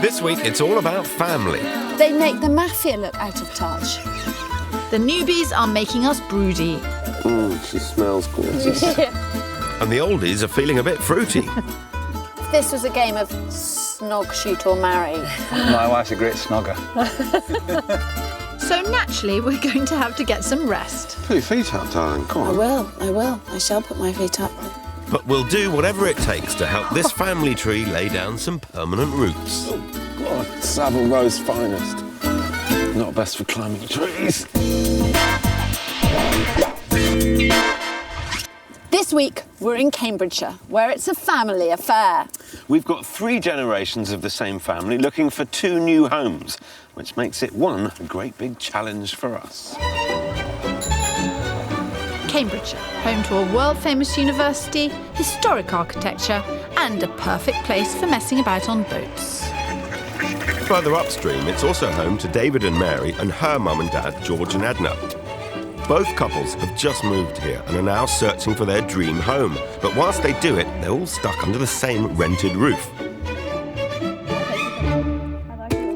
This week, it's all about family. They make the mafia look out of touch. The newbies are making us broody. She smells gorgeous. And the oldies are feeling a bit fruity. This was a game of snog, shoot or marry. My wife's a great snogger. So naturally, we're going to have to get some rest. Put your feet up, darling. Come on. I will. I shall put my feet up. But we'll do whatever it takes to help this family tree lay down some permanent roots. Oh, God. Savile Row's finest. Not best for climbing trees. This week, we're in Cambridgeshire, where it's a family affair. We've got 3 generations of the same family looking for 2 new homes, which makes it a great big challenge for us. Cambridgeshire, home to a world-famous university, historic architecture, and a perfect place for messing about on boats. Further upstream, it's also home to David and Mary and her mum and dad, George and Edna. Both couples have just moved here and are now searching for their dream home. But whilst they do it, they're all stuck under the same rented roof.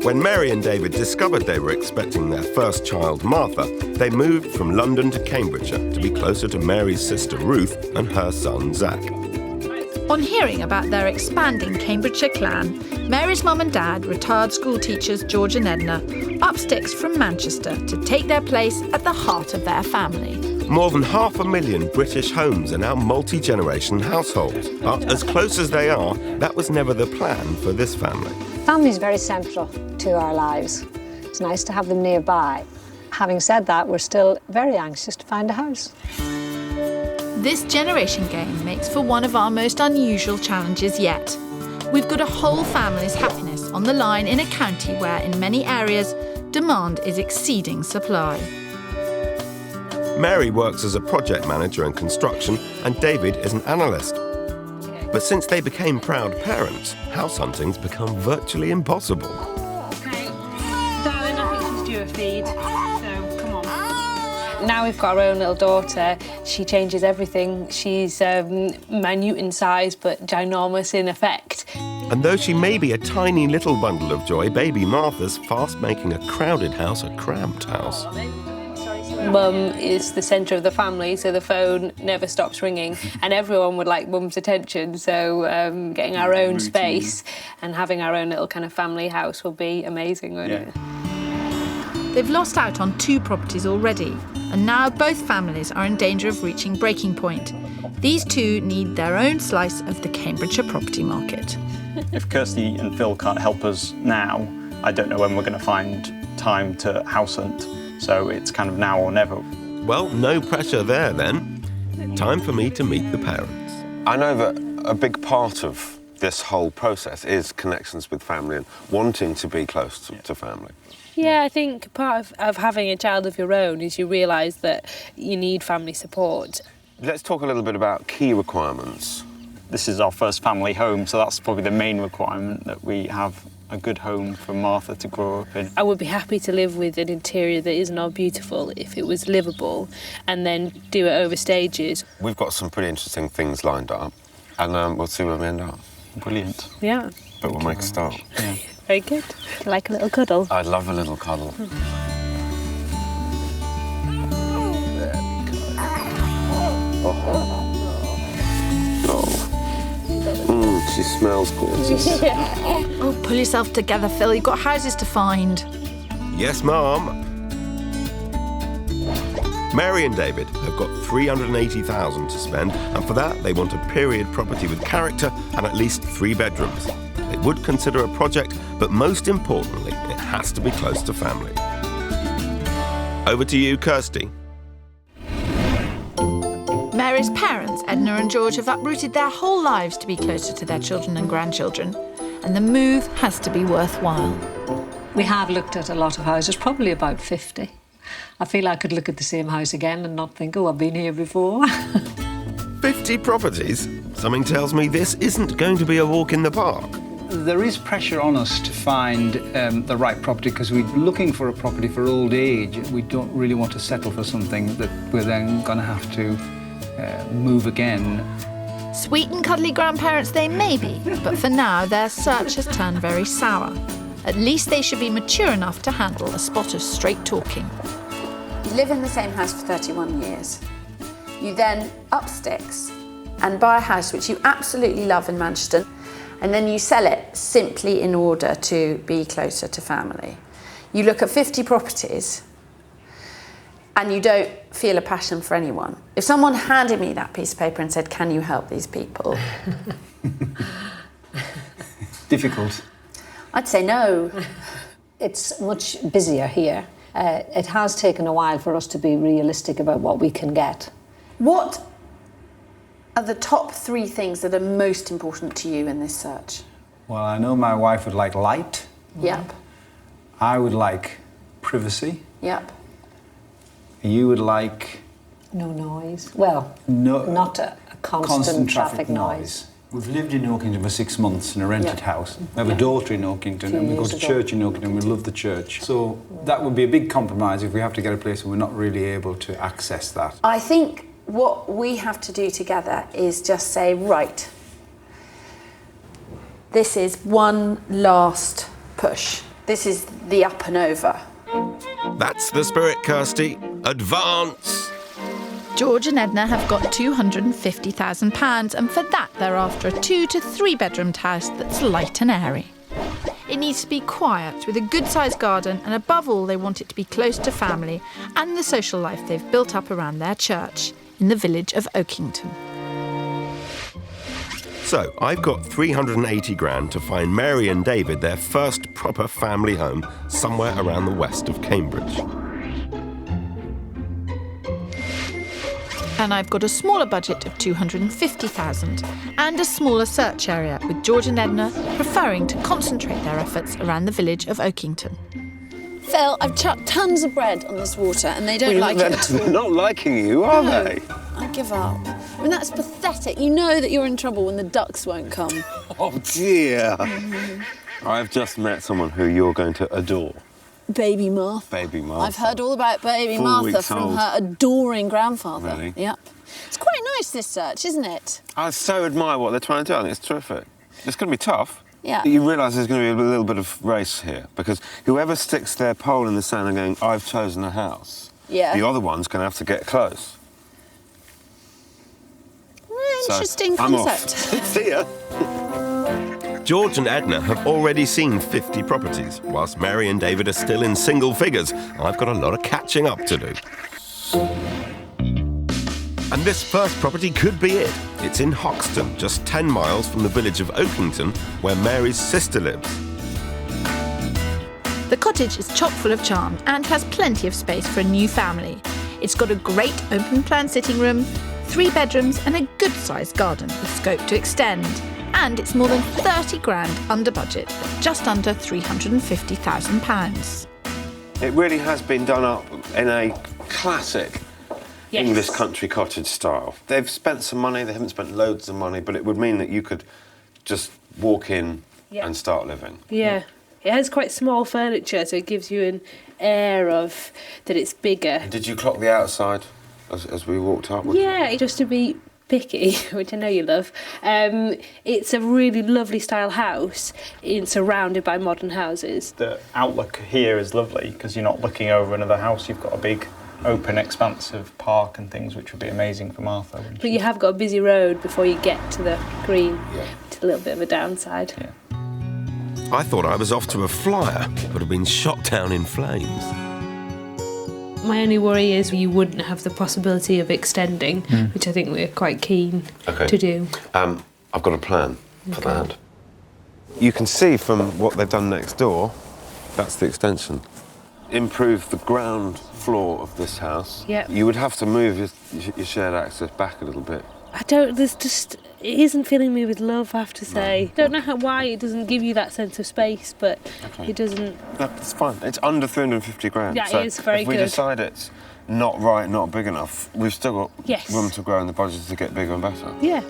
When Mary and David discovered they were expecting their first child, Martha, they moved from London to Cambridgeshire to be closer to Mary's sister Ruth and her son Zach. On hearing about their expanding Cambridgeshire clan, Mary's mum and dad, retired school teachers George and Edna, up sticks from Manchester to take their place at the heart of their family. More than 500,000 British homes are now multi-generation households. But as close as they are, that was never the plan for this family. Family is very central to our lives. It's nice to have them nearby. Having said that, we're still very anxious to find a house. This generation game makes for one of our most unusual challenges yet. We've got a whole family's happiness on the line in a county where, in many areas, demand is exceeding supply. Mary works as a project manager in construction and David is an analyst. But since they became proud parents, house hunting's become virtually impossible. Okay. Darling, I think she's due a feed, so come on. Now we've got our own little daughter. She changes everything. She's minute in size, but ginormous in effect. And though she may be a tiny little bundle of joy, baby Martha's fast making a crowded house a cramped house. Mum is the centre of the family, so the phone never stops ringing, and everyone would like Mum's attention, so getting our own space and having our own little kind of family house will be amazing, won't it? They've lost out on 2 properties already, and now both families are in danger of reaching breaking point. These 2 need their own slice of the Cambridgeshire property market. If Kirstie and Phil can't help us now, I don't know when we're going to find time to house hunt. So it's kind of now or never. Well, no pressure there then. Time for me to meet the parents. I know that a big part of this whole process is connections with family and wanting to be close to family. Yeah, I think part of having a child of your own is you realise that you need family support. Let's talk a little bit about key requirements. This is our first family home, so that's probably the main requirement, that we have a good home for Martha to grow up in. I would be happy to live with an interior that isn't all beautiful if it was livable, and then do it over stages. We've got some pretty interesting things lined up, and we'll see where we end up. Brilliant. Yeah. But we'll make a start. Yeah. Very good. Like a little cuddle. I'd love a little cuddle. She smells gorgeous. Oh, pull yourself together, Phil. You've got houses to find. Yes, Mum. Mary and David have got $380,000 to spend, and for that they want a period property with character and at least 3 bedrooms. They would consider a project, but most importantly, it has to be close to family. Over to you, Kirstie. Mary's parents, Edna and George, have uprooted their whole lives to be closer to their children and grandchildren, and the move has to be worthwhile. We have looked at a lot of houses, probably about 50. I feel I could look at the same house again and not think, oh, I've been here before. 50 properties? Something tells me this isn't going to be a walk in the park. There is pressure on us to find the right property, because we're looking for a property for old age. We don't really want to settle for something that we're then going to have to move again. Sweet and cuddly grandparents they may be, but for now their search has turned very sour. At least they should be mature enough to handle a spot of straight talking. You live in the same house for 31 years. You then up sticks and buy a house which you absolutely love in Manchester, and then you sell it simply in order to be closer to family. You look at 50 properties and you don't feel a passion for anyone. If someone handed me that piece of paper and said, can you help these people? Difficult. I'd say no. It's much busier here. It has taken a while for us to be realistic about what we can get. What are the top 3 things that are most important to you in this search? Well, I know my wife would like light. Yep. I would like privacy. Yep. You would like... No noise. Well, no, not a constant traffic noise. We've lived in Oakington for 6 months in a rented house. We have a daughter in Oakington and we go to church in Oakington. We love the church. So that would be a big compromise if we have to get a place and we're not really able to access that. I think what we have to do together is just say, right, this is one last push. This is the up and over. That's the spirit, Kirstie. Advance! George and Edna have got £250,000, and for that they're after a 2 to 3 bedroomed house that's light and airy. It needs to be quiet, with a good-sized garden, and above all they want it to be close to family and the social life they've built up around their church in the village of Oakington. So, I've got 380 grand to find Mary and David their first proper family home somewhere around the west of Cambridge. And I've got a smaller budget of 250,000 and a smaller search area, with George and Edna preferring to concentrate their efforts around the village of Oakington. Phil, I've chucked tons of bread on this water and they don't like it at all. They're not liking you, are they? I give up. I mean, that's pathetic. You know that you're in trouble when the ducks won't come. Oh, dear. I've just met someone who you're going to adore. Baby Martha. Baby Martha. I've heard all about Baby 4 Martha weeks from old. her adoring grandfather. Really? Yep. It's quite nice, this search, isn't it? I so admire what they're trying to do. I think it's terrific. It's going to be tough. Yeah. You realise there's going to be a little bit of race here, because whoever sticks their pole in the sand and going, I've chosen a house, Yeah. the other one's going to have to get close. Interesting I'm concept. Off. See ya. George and Edna have already seen 50 properties, whilst Mary and David are still in single figures. I've got a lot of catching up to do. And this first property could be it. It's in Hoxton, just 10 miles from the village of Oakington, where Mary's sister lives. The cottage is chock full of charm and has plenty of space for a new family. It's got a great open-plan sitting room, 3 bedrooms and a good-sized garden with scope to extend. And it's more than 30 grand under budget at just under £350,000. It really has been done up in a classic English country cottage style. They've spent some money, they haven't spent loads of money, but it would mean that you could just walk in and start living. Yeah. It has quite small furniture, so it gives you an air of that it's bigger. Did you clock the outside as we walked up? Yeah, just to be picky, which I know you love. It's a really lovely style house. It's surrounded by modern houses. The outlook here is lovely because you're not looking over another house. You've got a big open expansive park and things, which would be amazing for Martha. But you have got a busy road before you get to the green. Yeah. It's a little bit of a downside. Yeah. I thought I was off to a flyer, but have been shot down in flames. My only worry is you wouldn't have the possibility of extending, which I think we're quite keen to do. I've got a plan for that. You can see from what they've done next door, that's the extension. Improve the ground floor of this house. Yep. You would have to move your shared access back a little bit. It isn't filling me with love, I have to say. Don't know why it doesn't give you that sense of space, but it doesn't. That's fine. It's under 350 grand. Yeah, so it is very if we good. decide it's not right, not big enough, we've still got room to grow in the budget to get bigger and better. Yeah.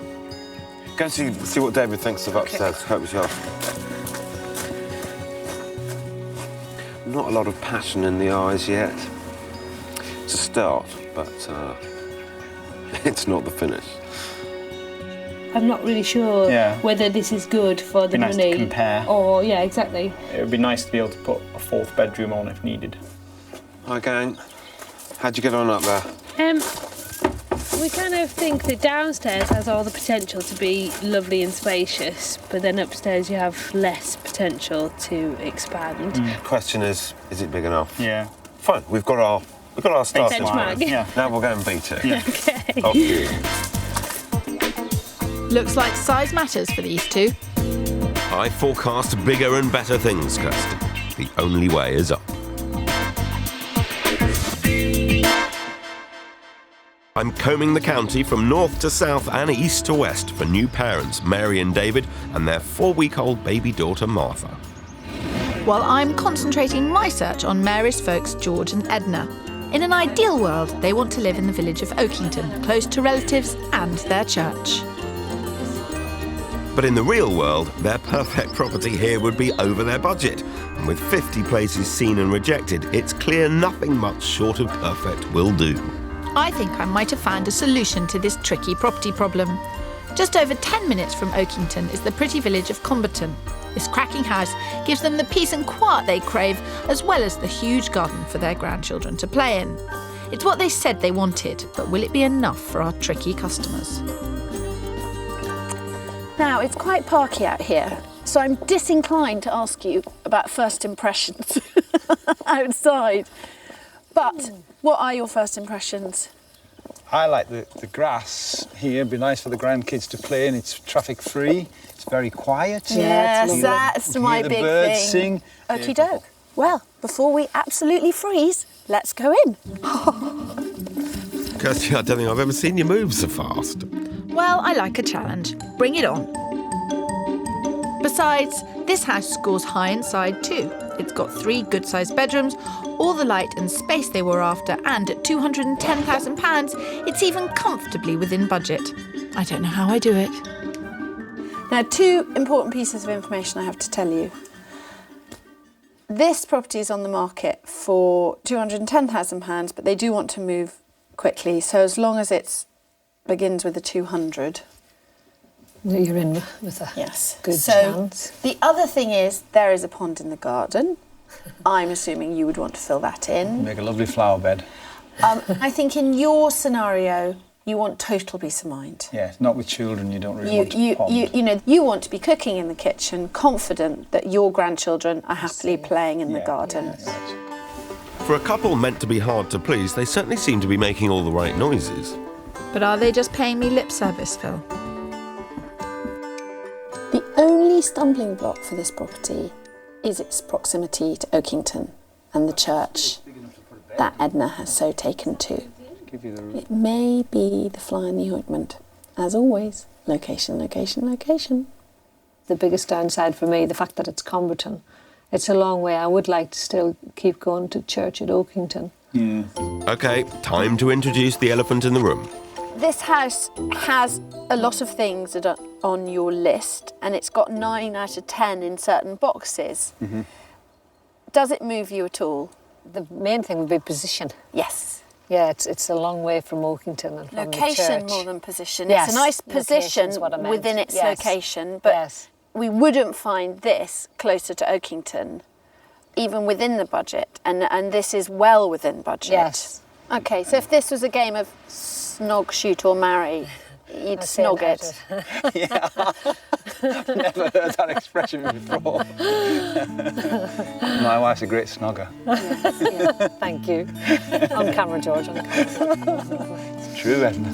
Go see what David thinks of upstairs. Help yourself. Not a lot of passion in the eyes yet. It's a start, but it's not the finish. I'm not really sure whether this is good for the nice money. To compare. Or, yeah, exactly. It would be nice to be able to put a 4th bedroom on if needed. Hi, gang. How'd you get on up there? We kind of think that downstairs has all the potential to be lovely and spacious, but then upstairs you have less potential to expand. Question is it big enough? Yeah. Fine, we've got our starting benchmark. line. Yeah. Now we'll go and beat it. Yeah. Okay. Off you. Looks like size matters for these two. I forecast bigger and better things, Kirstie. The only way is up. I'm combing the county from north to south and east to west for new parents, Mary and David, and their 4-week-old baby daughter, Martha. While I'm concentrating my search on Mary's folks, George and Edna. In an ideal world, they want to live in the village of Oakington, close to relatives and their church. But in the real world, their perfect property here would be over their budget. And with 50 places seen and rejected, it's clear nothing much short of perfect will do. I think I might have found a solution to this tricky property problem. Just over 10 minutes from Oakington is the pretty village of Comberton. This cracking house gives them the peace and quiet they crave, as well as the huge garden for their grandchildren to play in. It's what they said they wanted, but will it be enough for our tricky customers? Now, it's quite parky out here, so I'm disinclined to ask you about first impressions outside. But what are your first impressions? I like the grass here. It'd be nice for the grandkids to play in. It's traffic-free. It's very quiet. Yes, that's my big thing. The birds sing. Okie doke. Well, before we absolutely freeze, let's go in. Kirstie, I don't think I've ever seen you move so fast. Well, I like a challenge. Bring it on. Besides, this house scores high inside too. It's got 3 good-sized bedrooms, all the light and space they were after, and at £210,000, it's even comfortably within budget. I don't know how I do it. Now, 2 important pieces of information I have to tell you. This property is on the market for £210,000, but they do want to move quickly, so as long as it begins with a 200. You're in with a good chance. The other thing is there is a pond in the garden. I'm assuming you would want to fill that in. Make a lovely flower bed. I think in your scenario, you want total peace of mind. Yeah, not with children. You don't really want a pond. You want to be cooking in the kitchen, confident that your grandchildren are happily playing in the garden. For a couple meant to be hard to please, they certainly seem to be making all the right noises. But are they just paying me lip service, Phil? The only stumbling block for this property is its proximity to Oakington and the church that Edna has so taken to. It may be the fly in the ointment. As always, location, location, location. The biggest downside for me, the fact that it's Comberton. It's a long way. I would like to still keep going to church at Oakington. Yeah. OK, time to introduce the elephant in the room. This house has a lot of things that are on your list, and it's got 9 out of 10 in certain boxes. Mm-hmm. Does it move you at all? The main thing would be position. Yes. Yeah, it's a long way from Oakington and from location the church. More than position. Yes. It's a nice position within its location, but we wouldn't find this closer to Oakington, even within the budget, and this is well within budget. Yes. Okay, so if this was a game of snog, shoot or marry, you'd snog it. Yeah, I've never heard that expression before. My wife's a great snogger. Yes. Thank you. On camera, George. On camera. It's true, Edna.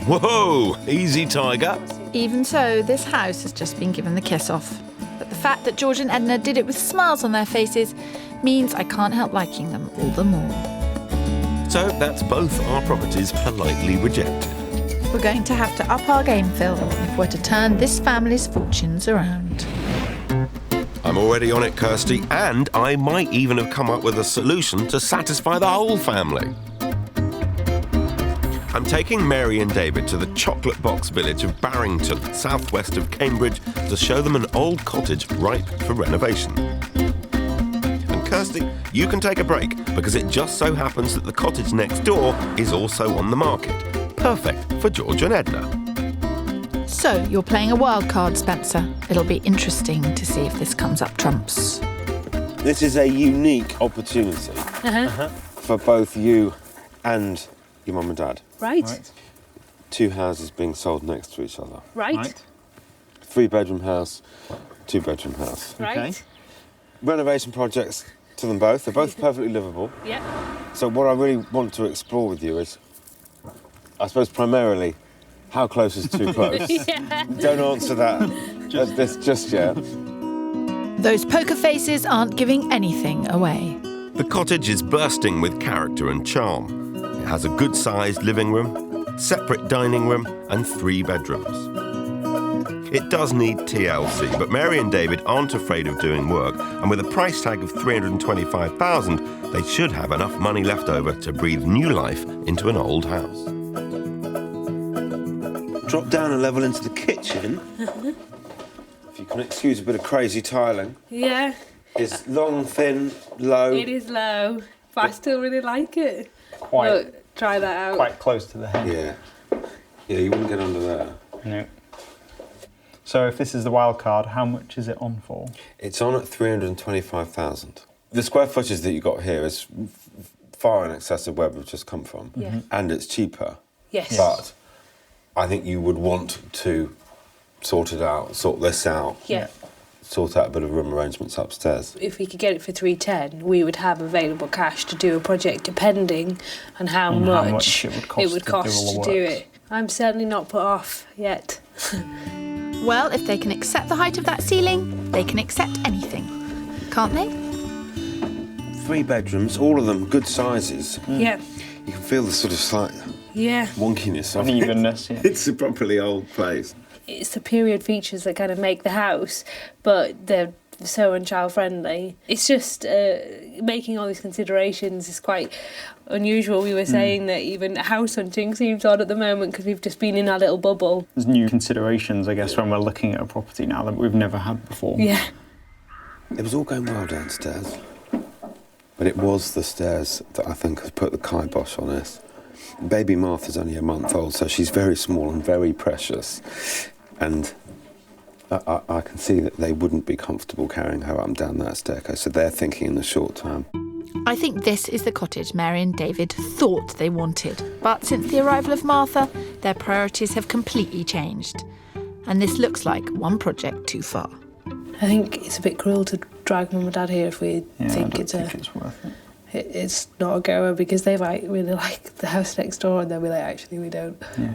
Whoa, easy, Tiger. Even so, this house has just been given the kiss off. But the fact that George and Edna did it with smiles on their faces means I can't help liking them all the more. So that's both our properties politely rejected. We're going to have to up our game, Phil, if we're to turn this family's fortunes around. I'm already on it, Kirstie, and I might even have come up with a solution to satisfy the whole family. I'm taking Mary and David to the chocolate box village of Barrington, southwest of Cambridge, to show them an old cottage ripe for renovation. And Kirstie, you can take a break, because it just so happens that the cottage next door is also on the market. Perfect for George and Edna. So, you're playing a wild card, Spencer. It'll be interesting to see if this comes up trumps. This is a unique opportunity for both you and your mum and dad. Right. 2 houses being sold next to each other. Right. 3-bedroom house, 2-bedroom house. Right. Okay. Renovation projects to them both. They're both perfectly livable. Yeah. So what I really want to explore with you is, I suppose primarily, how close is too close? Don't answer that just yet. Those poker faces aren't giving anything away. The cottage is bursting with character and charm. It has a good-sized living room, separate dining room and 3 bedrooms. It does need TLC, but Mary and David aren't afraid of doing work, and with a price tag of $325,000, they should have enough money left over to breathe new life into an old house. Drop down a level into the kitchen. If you can excuse a bit of crazy tiling. Yeah. It's long, thin, low. It is low, but I still really like it. Quite, Look, try that out. quite close to the head. Yeah. Yeah, you wouldn't get under there. No. So if this is the wild card, how much is it on for? It's on at 325,000. The square footage that you got here is far in excess of where we've just come from. Yeah. And it's cheaper. Yes. But I think you would want to sort this out. Yeah. Sort out a bit of room arrangements upstairs. If we could get it for 310, we would have available cash to do a project depending on how much it would cost to do it. I'm certainly not put off yet. Well, if they can accept the height of that ceiling, they can accept anything, can't they? 3 bedrooms, all of them good sizes. Yeah. You can feel the sort of slight wonkiness of it. Unevenness, yeah. It's a properly old place. It's the period features that kind of make the house, but they're so unchild friendly. It's just making all these considerations is quite unusual. We were saying that even house hunting seems odd at the moment because we've just been in our little bubble. There's new considerations, I guess, when we're looking at a property now that we've never had before. Yeah. It was all going well downstairs, but it was the stairs that I think has put the kibosh on us. Baby Martha's only a month old, so she's very small and very precious. And I can see that they wouldn't be comfortable carrying her up and down that staircase, so they're thinking in the short term. I think this is the cottage Mary and David thought they wanted. But since the arrival of Martha, their priorities have completely changed. And this looks like one project too far. I think it's a bit cruel to drag Mum and Dad here if we think it's worth it. It's not a goer because they might really like the house next door and they'll be like, actually, we don't. Yeah.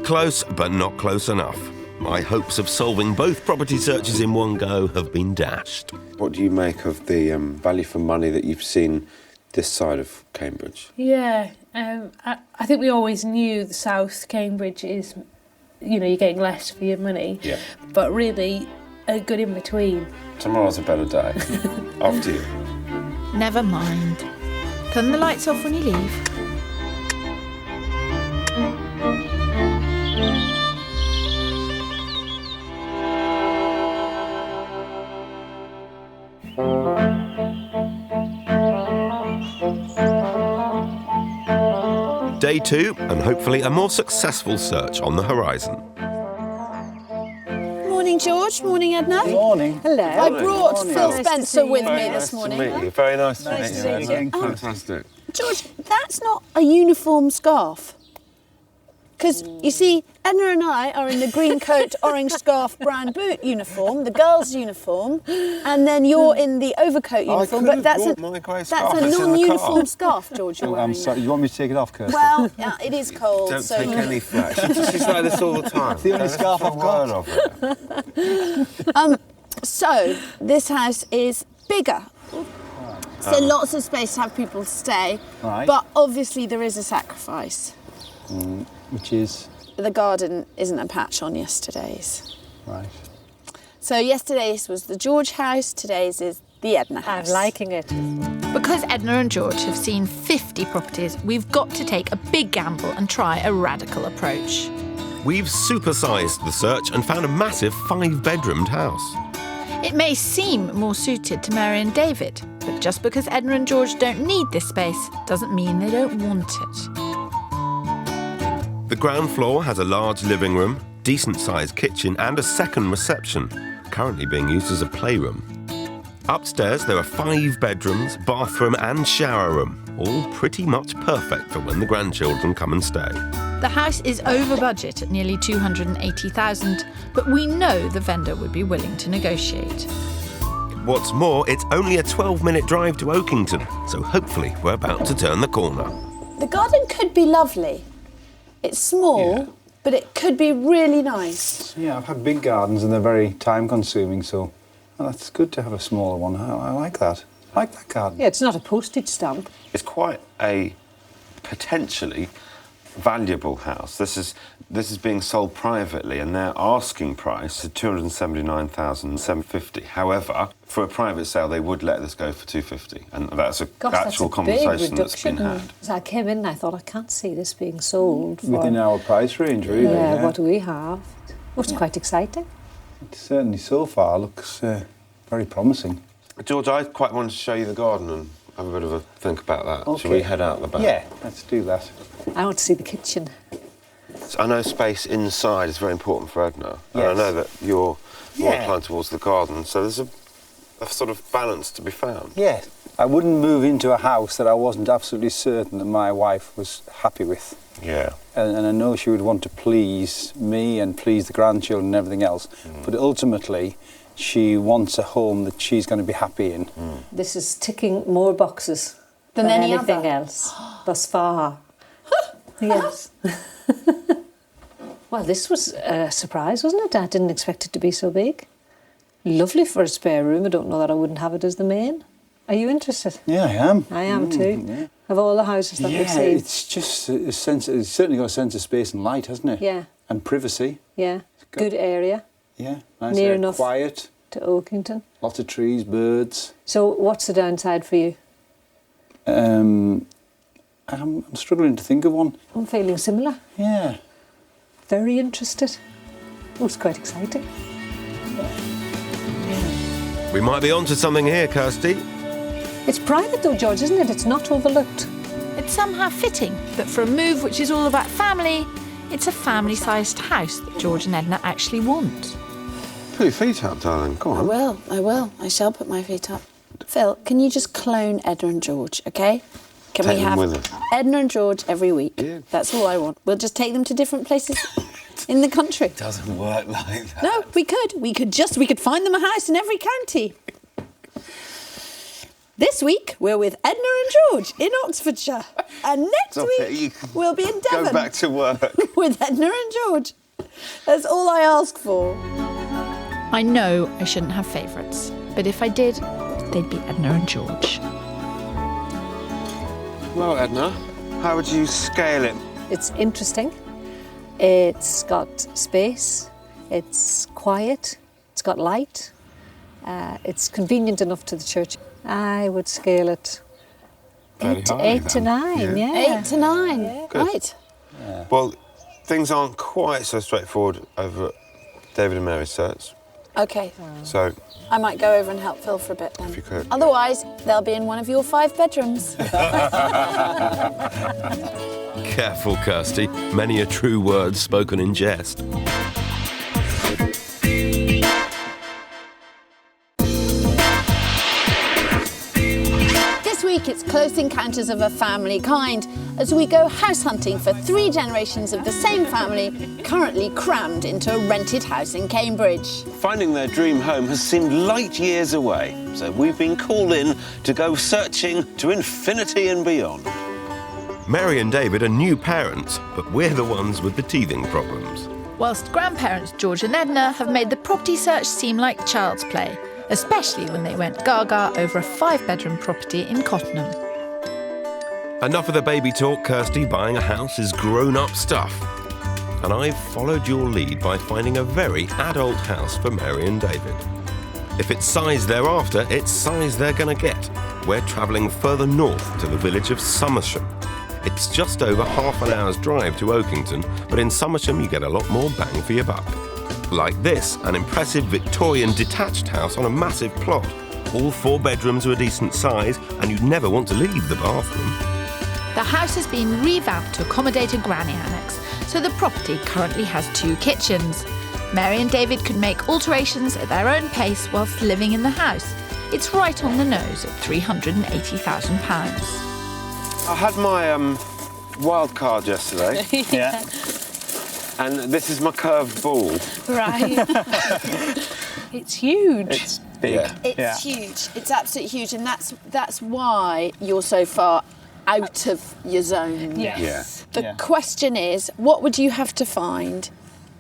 Close, but not close enough. My hopes of solving both property searches in one go have been dashed. What do you make of the value for money that you've seen this side of Cambridge? Yeah, I think we always knew the South Cambridge is, you're getting less for your money. Yeah. But really, a good in between. Tomorrow's a better day. After you. Never mind. Turn the lights off when you leave. Day 2, and hopefully a more successful search on the horizon. Morning, George. Morning, Edna. Morning. Hello. I brought Morning. Phil Nice to Spencer see with you. me Very this morning. Very nice to Nice meet to you. meet you. Fantastic. George, that's not a uniform scarf. Because, you see, Edna and I are in the green coat, orange scarf, brown boot uniform, the girls' uniform, and then you're in the overcoat uniform. I could But have brought my grey that's scarf a that's in the non-uniform car. scarf, George, you're Oh, wearing. I'm sorry, you want me to take it off, Kirstie? Well, it is cold, Don't so... take any flack. She's like this all the time. It's the only scarf I've got. Of it. So, this house is bigger. So lots of space to have people stay. Right. But obviously there is a sacrifice. Which is... The garden isn't a patch on yesterday's. Right. So yesterday's was the George house, today's is the Edna house. I'm liking it. Because Edna and George have seen 50 properties, we've got to take a big gamble and try a radical approach. We've supersized the search and found a massive 5-bedroomed house. It may seem more suited to Mary and David, but just because Edna and George don't need this space doesn't mean they don't want it. The ground floor has a large living room, decent-sized kitchen and a second reception, currently being used as a playroom. Upstairs, there are 5 bedrooms, bathroom and shower room, all pretty much perfect for when the grandchildren come and stay. The house is over budget at nearly $280,000, but we know the vendor would be willing to negotiate. What's more, it's only a 12-minute drive to Oakington, so hopefully we're about to turn the corner. The garden could be lovely. It's small, but it could be really nice. Yeah, I've had big gardens and they're very time-consuming, so that's good to have a smaller one. I like that. I like that garden. Yeah, it's not a postage stamp. It's quite a potentially valuable house. This is being sold privately, and their asking price is $279,750. However, for a private sale, they would let this go for $250, and that's a actual conversation that's been had. As I came in, I thought, I can't see this being sold for... Within our price range, really. Yeah, what do we have? Oh, it's quite exciting. It certainly so far looks very promising. George, I quite wanted to show you the garden and have a bit of a think about that. Okay. Shall we head out the back? Yeah, let's do that. I want to see the kitchen. So I know space inside is very important for Edna. And I Yes. know that you're more inclined towards the garden, so there's a sort of balance to be found. Yeah. I wouldn't move into a house that I wasn't absolutely certain that my wife was happy with. Yeah. And I know she would want to please me and please the grandchildren and everything else. But ultimately, she wants a home that she's going to be happy in. This is ticking more boxes Than any anything other? else thus far. Yes. Well, this was a surprise, wasn't it? I didn't expect it to be so big. Lovely for a spare room. I don't know that I wouldn't have it as the main. Are you interested? Yeah, I am. I am too. Yeah. Of all the houses that we've seen. It's just a sense. It's certainly got a sense of space and light, hasn't it? Yeah. And privacy. Yeah. Good area. Yeah. Nice Near area, enough. Quiet. To Oakington. Lots of trees, birds. So what's the downside for you? I'm struggling to think of one. I'm feeling similar. Yeah. Very interested. Oh, it's quite exciting. We might be onto something here, Kirstie. It's private though, George, isn't it? It's not overlooked. It's somehow fitting that for a move which is all about family, it's a family-sized house that George and Edna actually want. Put your feet up, darling. Go on. I will. I shall put my feet up. Phil, can you just clone Edna and George, OK? Can Take we them have with us. Edna and George every week? Yeah. That's all I want. We'll just take them to different places in the country. Doesn't work like that. No, we could. We could find them a house in every county. This week, we're with Edna and George in Oxfordshire. And next Stop it, you week, we'll be in Devon. Go back to work. With Edna and George. That's all I ask for. I know I shouldn't have favourites, but if I did, they'd be Edna and George. Well, Edna, how would you scale it? It's interesting. It's got space. It's quiet. It's got light. It's convenient enough to the church. I would scale it Very 8 high, to then. 9, yeah. 8 to 9. Yeah. Good. Right. Well, things aren't quite so straightforward over at David and Mary's search. OK. So, I might go over and help Phil for a bit then. if you could. Otherwise, they'll be in one of your 5 bedrooms. Careful, Kirstie. Many a true word spoken in jest. This week, it's Close Encounters of a Family Kind, as we go house hunting for 3 generations of the same family, currently crammed into a rented house in Cambridge. Finding their dream home has seemed light years away, so we've been called in to go searching to infinity and beyond. Mary and David are new parents, but we're the ones with the teething problems. Whilst grandparents George and Edna have made the property search seem like child's play, especially when they went gaga over a 5-bedroom property in Cottenham. Enough of the baby talk, Kirstie. Buying a house is grown-up stuff. And I've followed your lead by finding a very adult house for Mary and David. If it's size they're after, it's size they're going to get. We're travelling further north to the village of Somersham. It's just over half an hour's drive to Oakington, but in Somersham you get a lot more bang for your buck. Like this, an impressive Victorian detached house on a massive plot. All 4 bedrooms are a decent size, and you'd never want to leave the bathroom. The house has been revamped to accommodate a granny annex, so the property currently has 2 kitchens. Mary and David could make alterations at their own pace whilst living in the house. It's right on the nose at £380,000. I had my wild card yesterday. Yeah. And this is my curved ball. Right. It's huge. It's big. Yeah. It's huge. It's absolutely huge, and that's why you're so far out of your zone. Yes. The question is, what would you have to find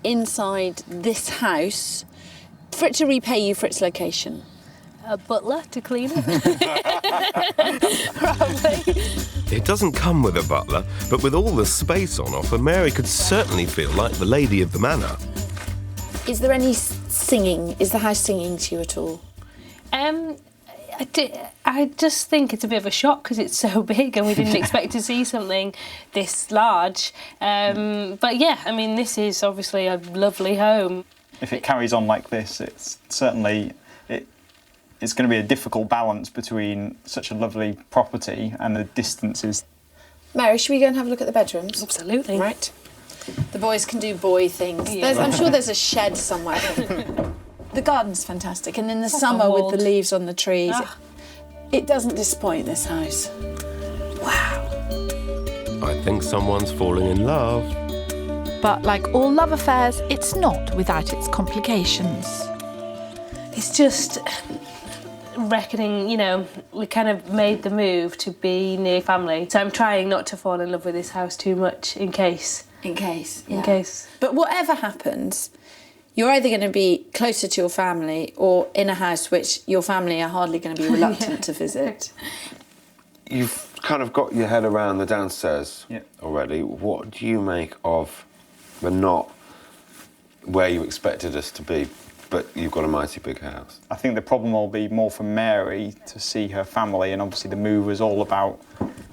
inside this house for it to repay you for its location? A butler to clean it. Probably. It doesn't come with a butler, but with all the space on offer, Mary could certainly feel like the lady of the manor. Is there any singing? Is the house singing to you at all? I just think it's a bit of a shock because it's so big and we didn't expect to see something this large. But yeah, I mean, this is obviously a lovely home. If it carries on like this, it's certainly... It's going to be a difficult balance between such a lovely property and the distances. Mary, should we go and have a look at the bedrooms? Absolutely. Right. The boys can do boy things. Yeah. I'm sure there's a shed somewhere. The garden's fantastic, and in the summer with the leaves on the trees, it doesn't disappoint, this house. Wow. I think someone's falling in love. But like all love affairs, it's not without its complications. It's just reckoning, you know, we kind of made the move to be near family. So I'm trying not to fall in love with this house too much in case. In case. But whatever happens, you're either going to be closer to your family or in a house which your family are hardly going to be reluctant to visit. You've kind of got your head around the downstairs already. What do you make of the not where you expected us to be, but you've got a mighty big house? I think the problem will be more for Mary to see her family, and obviously the move was all about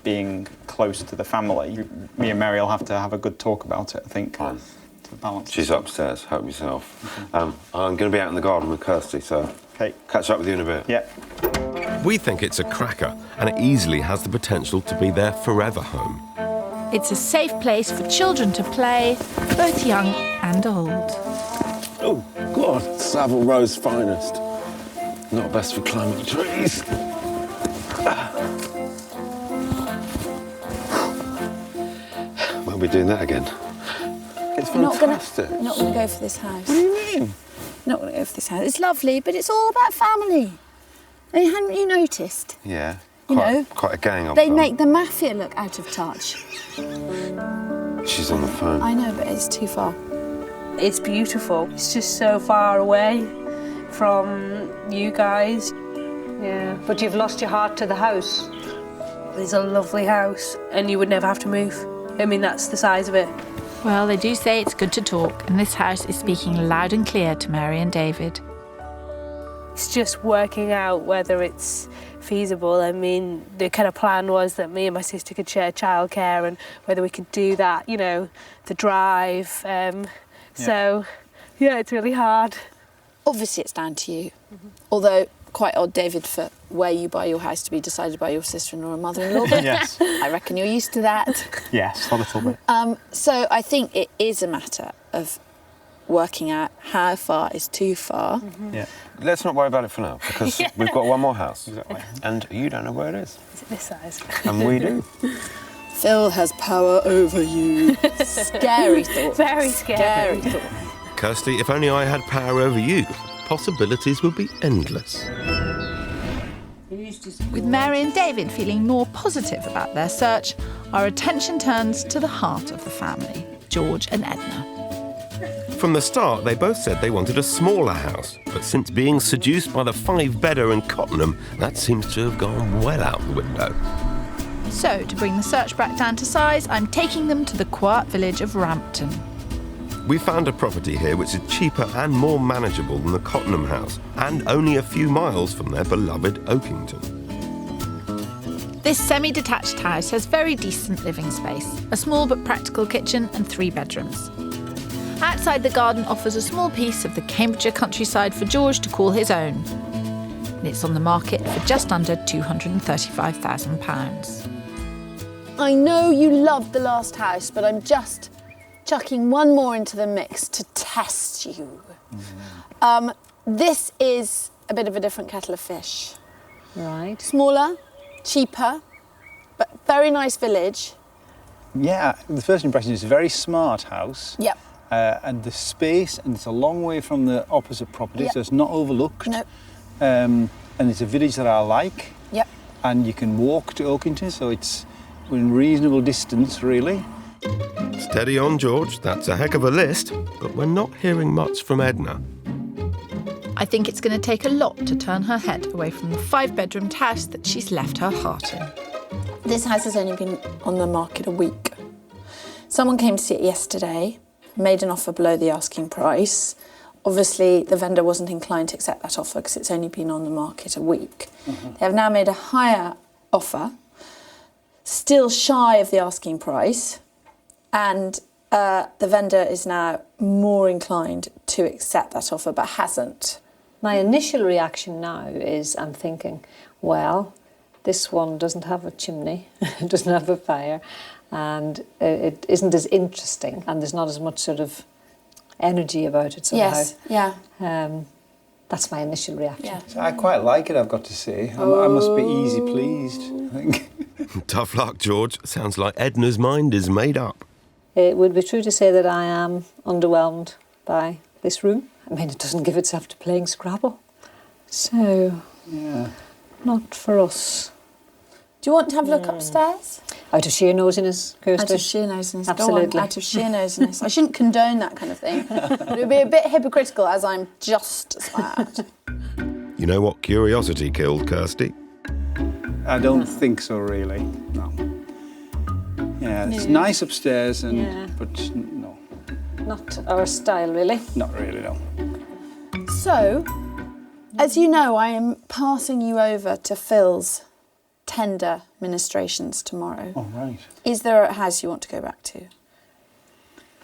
being close to the family. Me and Mary will have to have a good talk about it, I think, to balance. She's upstairs, help yourself. I'm going to be out in the garden with Kirstie, so catch up with you in a bit. Yeah. We think it's a cracker, and it easily has the potential to be their forever home. It's a safe place for children to play, both young and old. Oh, God, Savile Row's finest. Not best for climbing trees. Won't be doing that again. It's fantastic. Not going to go for this house. What do you mean? Not going to go for this house. It's lovely, but it's all about family. I mean, hadn't you noticed? Yeah, You quite a gang of They them. make the mafia look out of touch. She's on the phone. I know, but it's too far. It's beautiful. It's just so far away from you guys. Yeah. But you've lost your heart to the house. It's a lovely house and you would never have to move. I mean, that's the size of it. Well, they do say it's good to talk, and this house is speaking loud and clear to Mary and David. It's just working out whether it's feasible. I mean, the kind of plan was that me and my sister could share childcare and whether we could do that, you know, the drive. So, yeah, it's really hard. Obviously, it's down to you. Although, quite odd, David, for where you buy your house to be decided by your sister-in-law and mother-in-law. Yes. I reckon you're used to that. Yes, a little bit. So I think it is a matter of working out how far is too far. Yeah. Let's not worry about it for now, because we've got one more house. Exactly. And you don't know where it is. Is it this size? And we do. Phil has power over you. Scary thought. Very scary. Scary thought. Kirstie, if only I had power over you, possibilities would be endless. With Mary and David feeling more positive about their search, our attention turns to the heart of the family, George and Edna. From the start, they both said they wanted a smaller house, but since being seduced by the 5-bedder in Cottenham, that seems to have gone well out the window. So, to bring the search back down to size, I'm taking them to the quiet village of Rampton. We found a property here which is cheaper and more manageable than the Cottenham house, and only a few miles from their beloved Oakington. This semi-detached house has very decent living space, a small but practical kitchen and 3 bedrooms. Outside, the garden offers a small piece of the Cambridgeshire countryside for George to call his own. And it's on the market for just under £235,000. I know you loved the last house, but I'm just chucking one more into the mix to test you. This is a bit of a different kettle of fish. Right. Smaller, cheaper, but very nice village. Yeah, the first impression is a very smart house. Yep. And the space, and it's a long way from the opposite property, Yep. so it's not overlooked. No. And it's a village that I like. Yep. And you can walk to Oakington, so it's within reasonable distance, really. Steady on, George. That's a heck of a list, but we're not hearing much from Edna. I think it's going to take a lot to turn her head away from the 5-bedroomed house that she's left her heart in. This house has only been on the market a week. Someone came to see it yesterday, made an offer below the asking price. Obviously, the vendor wasn't inclined to accept that offer because it's only been on the market a week. They have now made a higher offer, still shy of the asking price, and the vendor is now more inclined to accept that offer, but hasn't. My initial reaction now is I'm thinking, well, this one doesn't have a chimney, it doesn't have a fire, and it isn't as interesting, and there's not as much sort of energy about it somehow. Yes, yeah. That's my initial reaction. Yeah. So I quite like it, I've got to say. I must be easy pleased, I think. Tough luck, George. Sounds like Edna's mind is made up. It would be true to say that I am underwhelmed by this room. I mean, it doesn't give itself to playing Scrabble. So, Yeah. not for us. Do you want to have a look upstairs? Out of sheer nosiness, Kirstie. Out of sheer nosiness. Absolutely. Go on, out of sheer nosiness. I shouldn't condone that kind of thing. But it would be a bit hypocritical as I'm just as bad. You know what curiosity killed, Kirstie? I don't think so, really, no. Yeah, it's nice upstairs, but no, Not our style, really. not really, no. So, as you know, I am passing you over to Phil's tender ministrations tomorrow. Oh, right. Is there a house you want to go back to?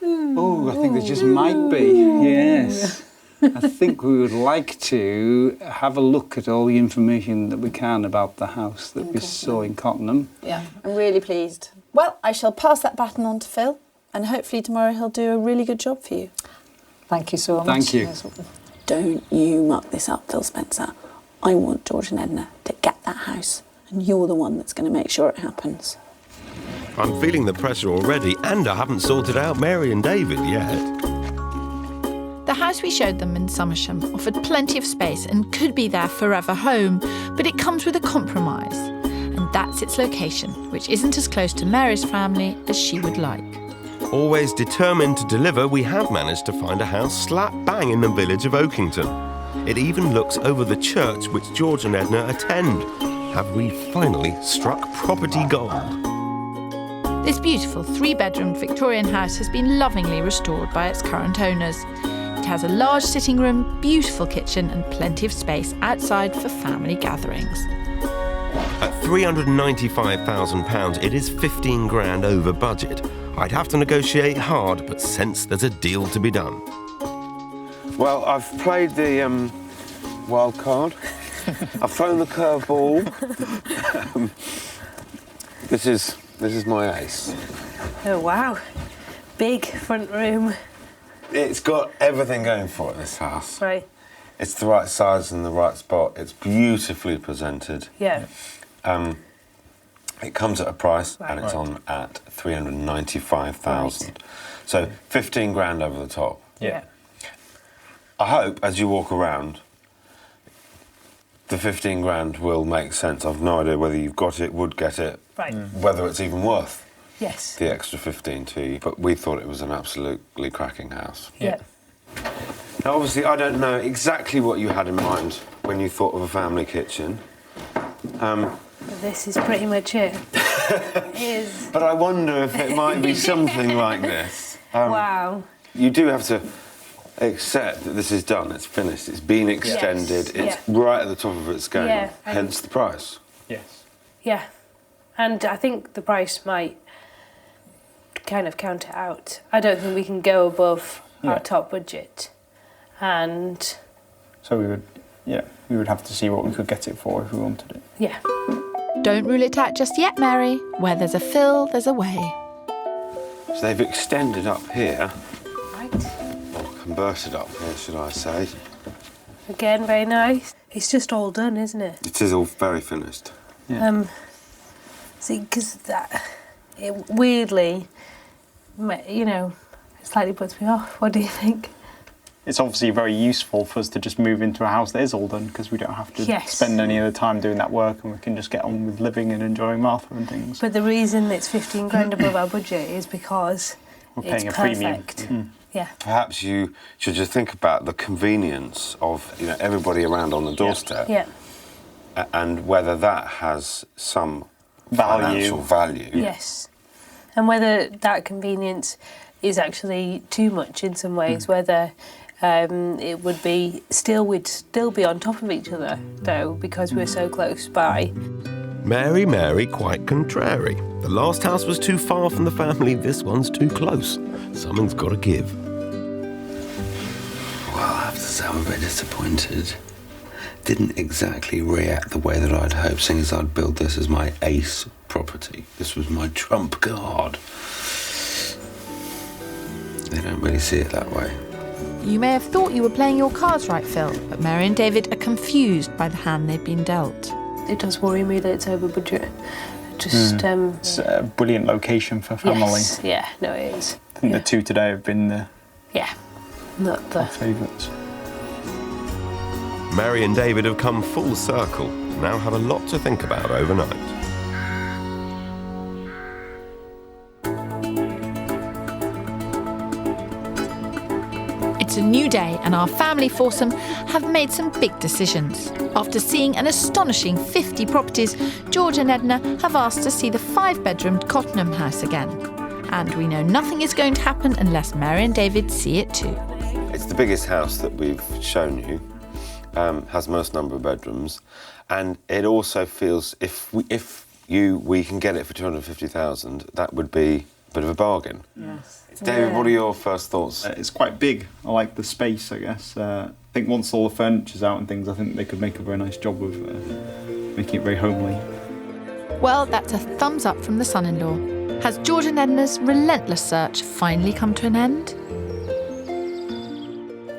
Oh, I think there just might be, yes. I think we would like to have a look at all the information that we can about the house that we saw in Cottenham. Yeah, I'm really pleased. Well, I shall pass that baton on to Phil, and hopefully tomorrow he'll do a really good job for you. Thank you so much. Thank you. Don't you muck this up, Phil Spencer. I want George and Edna to get that house, and you're the one that's going to make sure it happens. I'm feeling the pressure already, and I haven't sorted out Mary and David yet. The house we showed them in Somersham offered plenty of space and could be their forever home, but it comes with a compromise, and that's its location, which isn't as close to Mary's family as she would like. Always determined to deliver, we have managed to find a house slap bang in the village of Oakington. It even looks over the church which George and Edna attend. Have we finally struck property gold? This beautiful 3-bedroomed Victorian house has been lovingly restored by its current owners. It has a large sitting room, beautiful kitchen and plenty of space outside for family gatherings. At £395,000, it is 15 grand over budget. I'd have to negotiate hard, but sense there's a deal to be done. Well, I've played the wild card. I've thrown the curveball. This is my ace. Oh, wow. Big front room. It's got everything going for it, this house. Right. It's the right size and the right spot. It's beautifully presented. Yeah. It comes at a price, Right. and it's on at 395,000. So 15 grand over the top. Yeah. I hope, as you walk around, the 15 grand will make sense. I've no idea whether you've got it, would get it, Right. whether it's even worth Yes. the extra 15 to you. But we thought it was an absolutely cracking house. Yeah. Now, obviously, I don't know exactly what you had in mind when you thought of a family kitchen. This is pretty much it. It is. But I wonder if it might be something like this. Wow. You do have to accept that this is done, it's finished, it's been extended, Yes. it's right at the top of its game, Yeah, hence the price. Yes. Yeah. And I think the price might kind of count it out. I don't think we can go above our top budget. And So we would have to see what we could get it for if we wanted it. yeah. Don't rule it out just yet, Mary. Where there's a Phil, there's a way. So they've extended up here, Right. or converted up here, should I say. Again, very nice. It's just all done, isn't it? It is all very finished. See, because it weirdly, you know, it slightly puts me off. What do you think? It's obviously very useful for us to just move into a house that is all done, because we don't have to spend any of the time doing that work, and we can just get on with living and enjoying Martha and things. But the reason it's 15 grand above our budget is because We're paying it's a premium. perfect. Yeah. Perhaps you should just think about the convenience of everybody around on the doorstep, Yeah. and whether that has some Value. financial value. Yes. And whether that convenience is actually too much in some ways, whether it would be we'd still be on top of each other though, because we're so close by. Mary, quite contrary. The last house was too far from the family, this one's too close. Something's got to give. Well, I have to say I'm a bit disappointed. Didn't exactly react the way that I'd hoped, seeing as I'd built this as my ace property. This was my trump card. They don't really see it that way. You may have thought you were playing your cards right, Phil, but Mary and David are confused by the hand they've been dealt. It does worry me that it's over budget. Just It's a brilliant location for family. Yes. Yeah, no, it is. I think the two today have been the Not the favourites. Mary and David have come full circle and now have a lot to think about overnight. It's a new day and our family foursome have made some big decisions. After seeing an astonishing 50 properties, George and Edna have asked to see the 5-bedroomed Cottenham house again. And we know nothing is going to happen unless Mary and David see it too. It's the biggest house that we've shown you, has most number of bedrooms, and it also feels if we can get it for 250,000, that would be a bit of a bargain. Yes. David, what are your first thoughts? It's quite big. I like the space, I guess. I think once all the furniture's out and things, I think they could make a very nice job of making it very homely. Well, that's a thumbs up from the son-in-law. Has George and Edna's relentless search finally come to an end?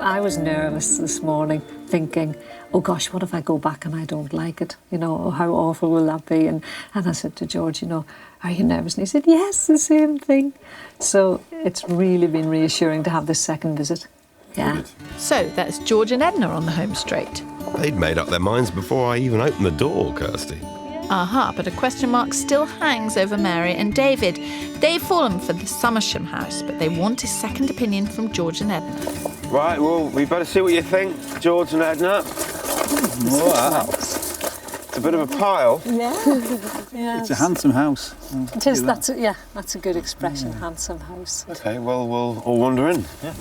I was nervous this morning, thinking, oh gosh, what if I go back and I don't like it? You know, how awful will that be? And I said to George, are you nervous? And he said, yes, the same thing. So it's really been reassuring to have this second visit. Yeah. So that's George and Edna on the home straight. They'd made up their minds before I even opened the door, Kirstie. Aha, but a question mark still hangs over Mary and David. They've fallen for the Somersham house, but they want a second opinion from George and Edna. Right, well, we better see what you think, George and Edna. Wow. It's a bit of a pile. Yeah. It's a handsome house. It is, that's a good expression, handsome house. OK, well, we'll all wander in. Yeah.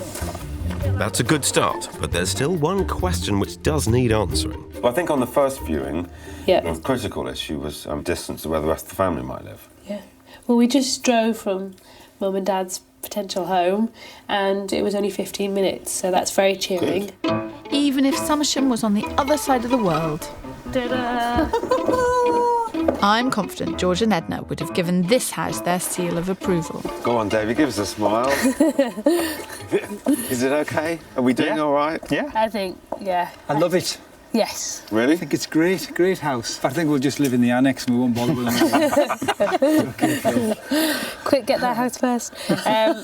That's a good start, but there's still one question which does need answering. Well, I think on the first viewing, the critical issue was distance to where the rest of the family might live. Yeah. Well, we just drove from Mum and Dad's potential home, and it was only 15 minutes, so that's very cheering. Good. Even if Somersham was on the other side of the world. Ta-da! I'm confident George and Edna would have given this house their seal of approval. Go on, David, give us a smile. Is it OK? Are we doing all right? Yeah. I think, I love it. Yes. Really? I think it's great house. I think we'll just live in the annex and we won't bother with them. Quick, get that house first. I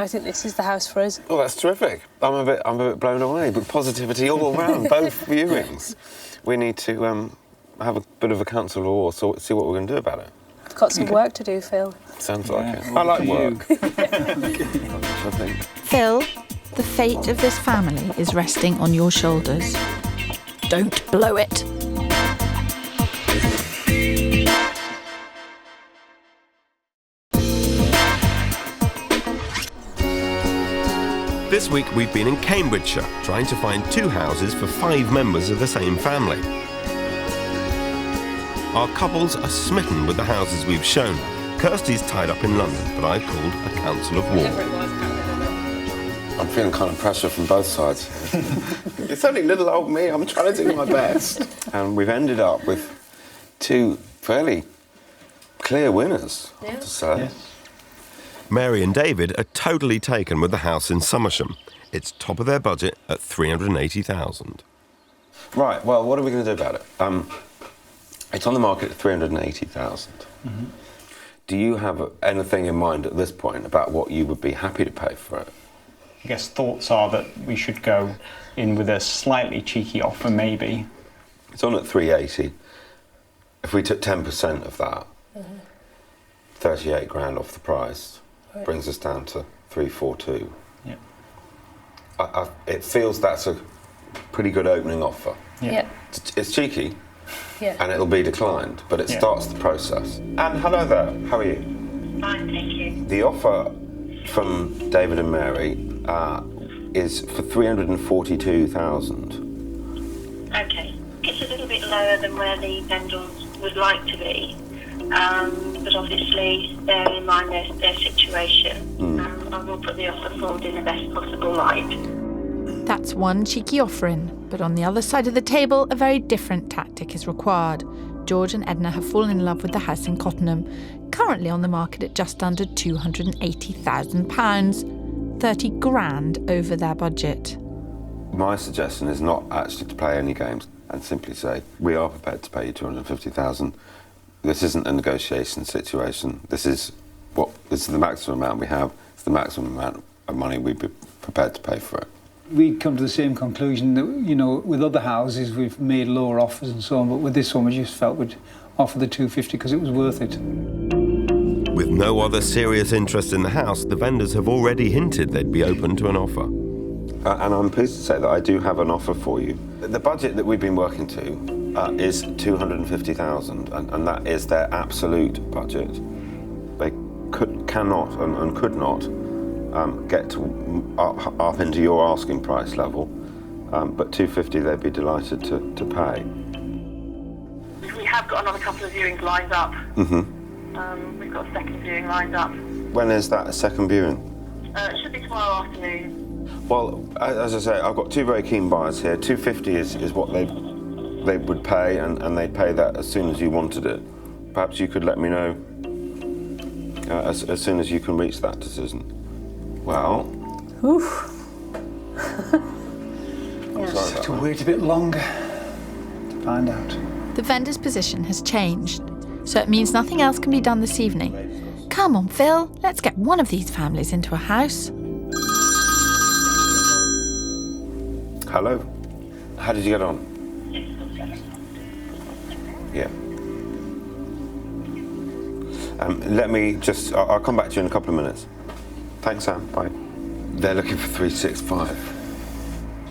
think this is the house for us. Oh, that's terrific. I'm a bit blown away, but positivity all around, both viewings. We need to have a bit of a council of war, so see what we're going to do about it. We've got some work to do, Phil. Sounds like it. I like work. I think. Phil, the fate of this family is resting on your shoulders. Don't blow it. This week we've been in Cambridgeshire, trying to find 2 houses for 5 members of the same family. Our couples are smitten with the houses we've shown. Kirstie's tied up in London, but I've called a council of war. I'm feeling kind of pressure from both sides. It's only little old me. I'm trying to do my best. And we've ended up with 2 fairly clear winners, I have to say. Yeah. Mary and David are totally taken with the house in Somersham. It's top of their budget at $380,000. Right, well, what are we going to do about it? It's on the market at $380,000. Mm-hmm. Do you have anything in mind at this point about what you would be happy to pay for it? I guess thoughts are that we should go in with a slightly cheeky offer, maybe. It's on at 380. If we took 10% of that, 38 grand off the price, brings us down to 342. Yeah. It feels that's a pretty good opening offer. Yeah. It's cheeky, Yeah. and it'll be declined, but it starts the process. And hello there, how are you? Fine, thank you. The offer from David and Mary is for 342,000. Okay. It's a little bit lower than where the vendors would like to be, but obviously bearing in mind their situation, I will put the offer forward in the best possible light. That's one cheeky offering, but on the other side of the table, a very different tactic is required. George and Edna have fallen in love with the house in Cottenham, currently on the market at just under £280,000, 30 grand over their budget. My suggestion is not actually to play any games and simply say, we are prepared to pay you 250,000. This isn't a negotiation situation. This is the maximum amount we have. It's the maximum amount of money we'd be prepared to pay for it. We'd come to the same conclusion that, you know, with other houses we've made lower offers and so on, but with this one we just felt we'd offer the 250 because it was worth it. With no other serious interest in the house, the vendors have already hinted they'd be open to an offer. And I'm pleased to say that I do have an offer for you. The budget that we've been working to is 250,000, and that is their absolute budget. They cannot and could not get up into your asking price level, but 250 they'd be delighted to pay. We have got another couple of viewings lined up. Mm-hmm. We've got a second viewing lined up. When is that second viewing? It should be tomorrow afternoon. Well, as I say, I've got two very keen buyers here. 250 is what they would pay, and they'd pay that as soon as you wanted it. Perhaps you could let me know as soon as you can reach that decision. Well... Oof. Yes. To wait a bit longer to find out. The vendor's position has changed, so it means nothing else can be done this evening. Come on, Phil, let's get one of these families into a house. Hello? How did you get on? Yeah. Let me just... I'll come back to you in a couple of minutes. Thanks, Sam. Bye. They're looking for 365.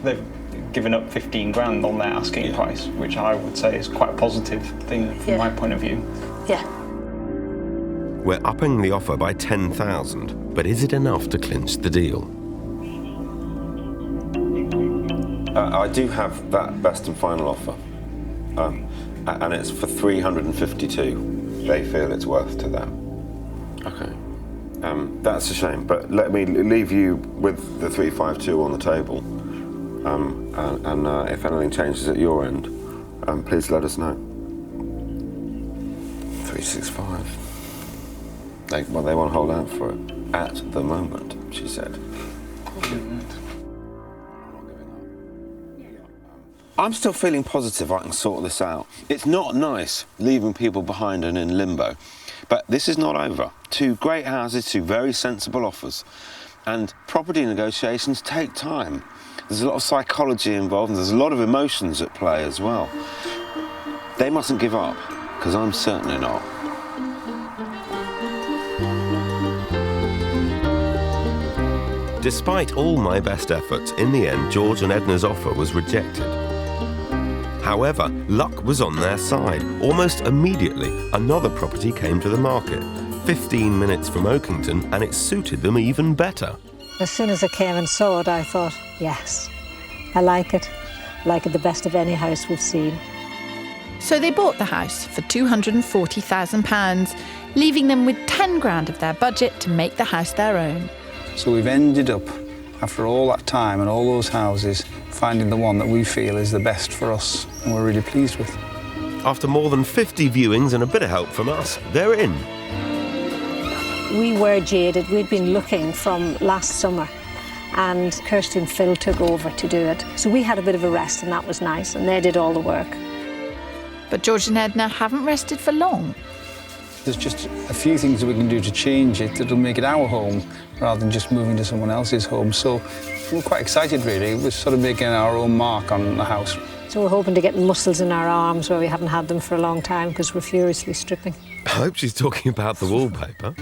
They've given up 15 grand on their asking price, which I would say is quite a positive thing from my point of view. Yeah. We're upping the offer by 10,000, but is it enough to clinch the deal? I do have that best and final offer, and it's for 352. They feel it's worth to them. Okay. That's a shame, but let me leave you with the 352 on the table, and if anything changes at your end, please let us know. 365. They want to hold out for it at the moment, she said. I'm still feeling positive I can sort this out. It's not nice leaving people behind and in limbo, but this is not over. Two great houses, two very sensible offers, and property negotiations take time. There's a lot of psychology involved, and there's a lot of emotions at play as well. They mustn't give up, because I'm certainly not. Despite all my best efforts, in the end, George and Edna's offer was rejected. However, luck was on their side. Almost immediately, another property came to the market, 15 minutes from Oakington, and it suited them even better. As soon as I came and saw it, I thought, yes, I like it. I like it the best of any house we've seen. So they bought the house for £240,000, leaving them with 10 grand of their budget to make the house their own. So we've ended up, after all that time and all those houses, finding the one that we feel is the best for us and we're really pleased with. After more than 50 viewings and a bit of help from us, they're in. We were jaded. We'd been looking from last summer, and Kirstie and Phil took over to do it. So we had a bit of a rest, and that was nice, and they did all the work. But George and Edna haven't rested for long. There's just a few things that we can do to change it that'll make it our home rather than just moving to someone else's home. So we're quite excited, really. We're sort of making our own mark on the house. So we're hoping to get muscles in our arms where we haven't had them for a long time because we're furiously stripping. I hope she's talking about the wallpaper.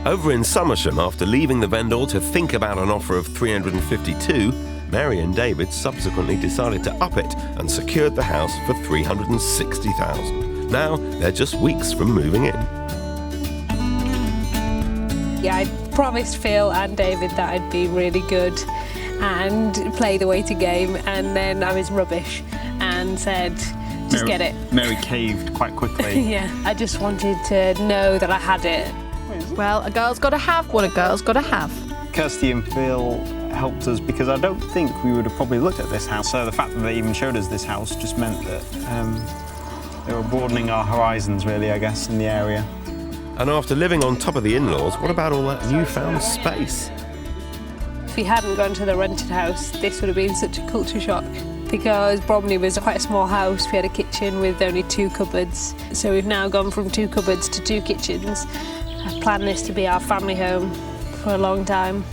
Over in Somersham, after leaving the vendor to think about an offer of $352, Mary and David subsequently decided to up it and secured the house for $360,000. Now they're just weeks from moving in. Yeah, I promised Phil and David that I'd be really good and play the waiting game, and then I was rubbish and said, just get it. Mary caved quite quickly. Yeah, I just wanted to know that I had it. Well, a girl's got to have what a girl's got to have. Kirstie and Phil helped us because I don't think we would have probably looked at this house. So the fact that they even showed us this house just meant that they were broadening our horizons, really, I guess, in the area. And after living on top of the in-laws, what about all that newfound space? If we hadn't gone to the rented house, this would have been such a culture shock. Because Bromley was quite a small house, we had a kitchen with only 2 cupboards. So we've now gone from 2 cupboards to 2 kitchens. I planned this to be our family home for a long time.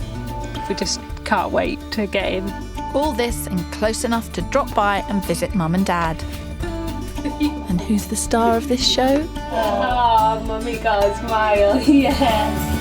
We just can't wait to get in. All this and close enough to drop by and visit Mum and Dad. And who's the star of this show? Oh, Mummy got a smile, yeah.